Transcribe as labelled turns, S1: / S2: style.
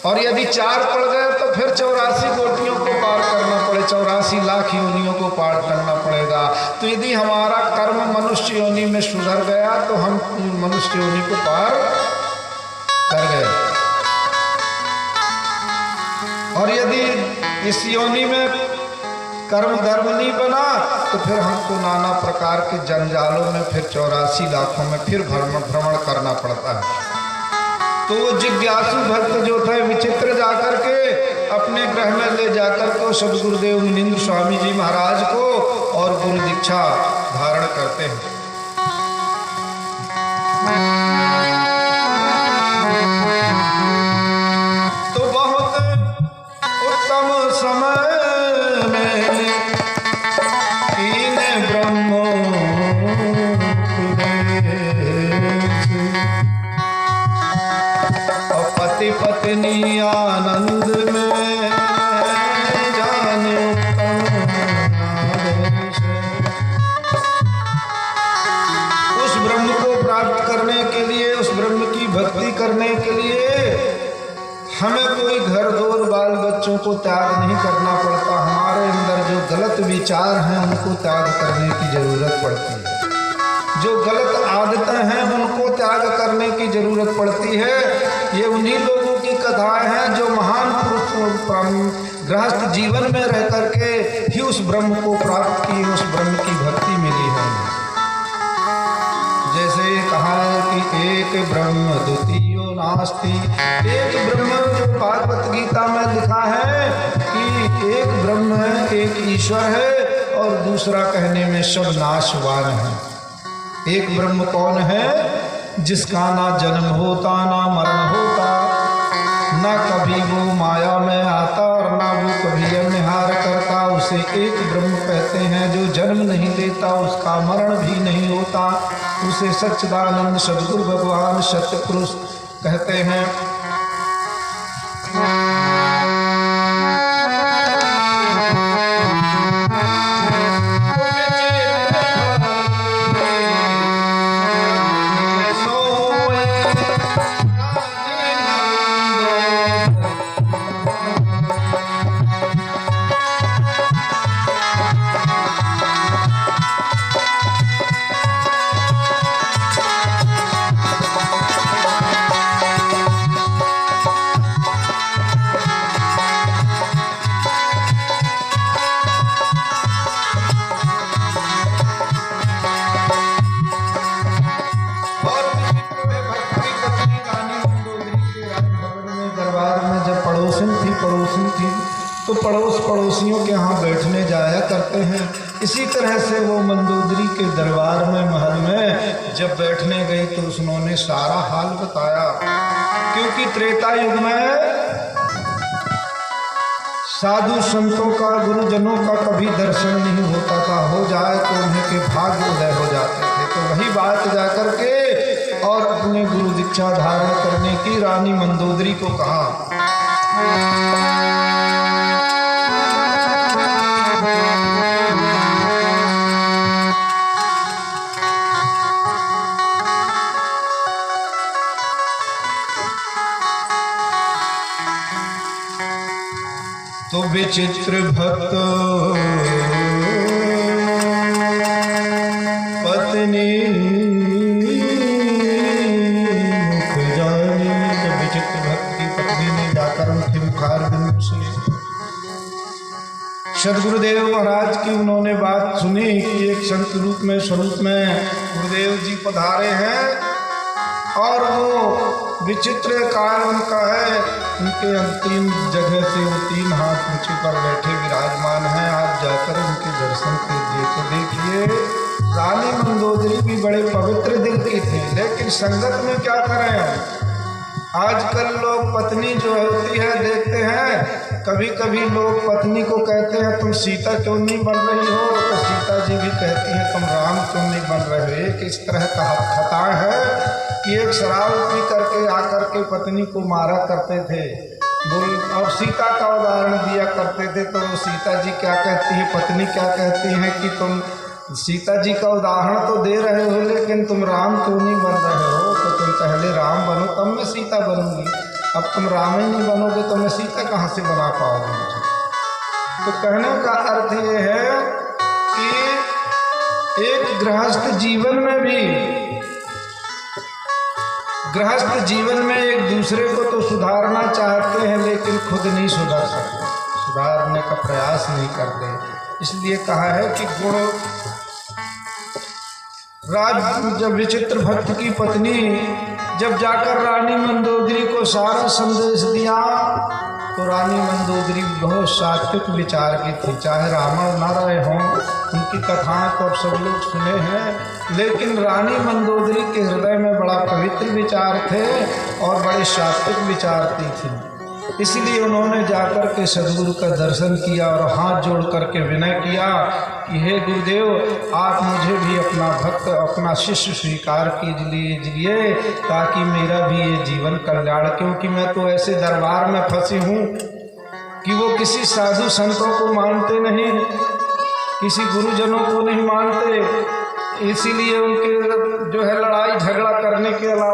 S1: और यदि 4 पड़ गए तो फिर 84 कोटियों को पार करना पड़े, 84 लाख योनियों को पार करना पड़ेगा। तो यदि हमारा कर्म मनुष्य योनि में सुधर गया तो हम मनुष्य योनि को पार कर गए, और यदि इस योनि में कर्म धर्म नहीं बना तो फिर हमको नाना प्रकार के जंजालों में फिर 84 लाखों में फिर भ्रमण करना पड़ता है। तो वो जिज्ञासु भक्त जो थे विचित्र जाकर के अपने ग्रह में ले जाकर के सदगुरुदेव मुनीन्द्र स्वामी जी महाराज को और गुरु दीक्षा धारण करते हैं। तो बहुत उत्तम समय पत्नी आनंद में जाने उस ब्रह्म को प्राप्त करने के लिए, उस ब्रह्म की भक्ति करने के लिए हमें कोई घर द्वार बाल बच्चों को त्याग नहीं करना पड़ता। हमारे अंदर जो गलत विचार हैं उनको त्याग करने की जरूरत पड़ती है, जो गलत आदतें हैं उनको त्याग करने की जरूरत पड़ती है। ये उन्हीं लोगों की कथाएं हैं जो महान पुरुष गृहस्थ जीवन में रह करके ही उस ब्रह्म को प्राप्त की, उस ब्रह्म की भक्ति मिली है। जैसे कहा है कि एक ब्रह्म द्वितीयो नास्ति, एक ब्रह्म जो भागवत गीता में लिखा है कि एक ब्रह्म है, एक ईश्वर है, और दूसरा कहने में सब नाशवान है। एक ब्रह्म कौन है? जिसका ना जन्म होता ना मरण होता, ना कभी वो माया में आता और ना वो कभी अनिहार करता, उसे एक ब्रह्म कहते हैं। जो जन्म नहीं लेता, उसका मरण भी नहीं होता, उसे सच्चिदानंद सद्गुरु भगवान सत्य पुरुष कहते हैं। तो पड़ोसियों के यहाँ बैठने जाया करते हैं। इसी तरह से वो मंदोदरी के दरबार में, महल में जब बैठने गई तो उन्होंने सारा हाल बताया। क्योंकि त्रेता युग में साधु संतों का, गुरुजनों का कभी दर्शन नहीं होता था, हो जाए तो उन्हें के भाग्य उदय हो जाते थे। तो वही बात जाकर के और अपने गुरु दीक्षा धारण करने की रानी मंदोदरी को कहा। तो विचित्र भक्त पत्नी मुख जानी, तो विचित्र भक्त की पत्नी ने जाकर उनके मुखार बिंदु से सदगुरुदेव महाराज की उन्होंने बात सुनी कि एक संत रूप में, स्वरूप में गुरुदेव जी पधारे हैं और वो विचित्र कारण उनका है, उनके अंतिम जगह से वो 3 हाथ ऊंचे पर बैठे विराजमान हैं। आप जाकर उनके दर्शन कीजिए। तो देखिए, रानी मंदोदरी भी बड़े पवित्र दिल की थी, लेकिन संगत में क्या करें हम। आजकल लोग पत्नी जो होती है देखते हैं, कभी कभी लोग पत्नी को कहते हैं तुम सीता क्यों नहीं बन रही हो, तो सीता जी भी कहती हैं तुम राम क्यों नहीं बन रहे हो। एक इस तरह का खता है कि एक शराब पी करके आकर के पत्नी को मारा करते थे, और सीता का उदाहरण दिया करते थे। तो वो सीता जी क्या कहती है, पत्नी क्या कहती है कि तुम सीता जी का उदाहरण तो दे रहे हो, लेकिन तुम राम क्यों नहीं बन रहे हो, तो तुम पहले राम बनो तब मैं सीता बनूंगी। अब तुम राम ही नहीं बनोगे तो मैं सीता कहाँ से बना पाऊंगा मुझे। तो कहने का अर्थ ये है कि एक गृहस्थ जीवन में एक दूसरे को तो सुधारना चाहते हैं लेकिन खुद नहीं सुधर सकते, सुधारने का प्रयास नहीं करते। इसलिए कहा है कि गुण जब विचित्र भक्त की पत्नी जब जाकर रानी मंदोदरी को सारा संदेश दिया तो रानी मंदोदरी बहुत सात्विक विचार की थी। चाहे रावण न रहे हों, उनकी कथाएं तो अब सब लोग सुने हैं, लेकिन रानी मंदोदरी के हृदय में बड़ा पवित्र विचार थे और बड़े सात्विक विचारती थी। इसलिए उन्होंने जाकर के सदगुरु का दर्शन किया और हाथ जोड़ करके विनय किया कि हे गुरुदेव, आप मुझे भी अपना भक्त, अपना शिष्य स्वीकार कीजिए ताकि मेरा भी ये जीवन कल्याण, क्योंकि मैं तो ऐसे दरबार में फंसी हूँ कि वो किसी साधु संतों को मानते नहीं, किसी गुरुजनों को नहीं मानते, इसीलिए उनके जो है लड़ाई झगड़ा करने के अलावा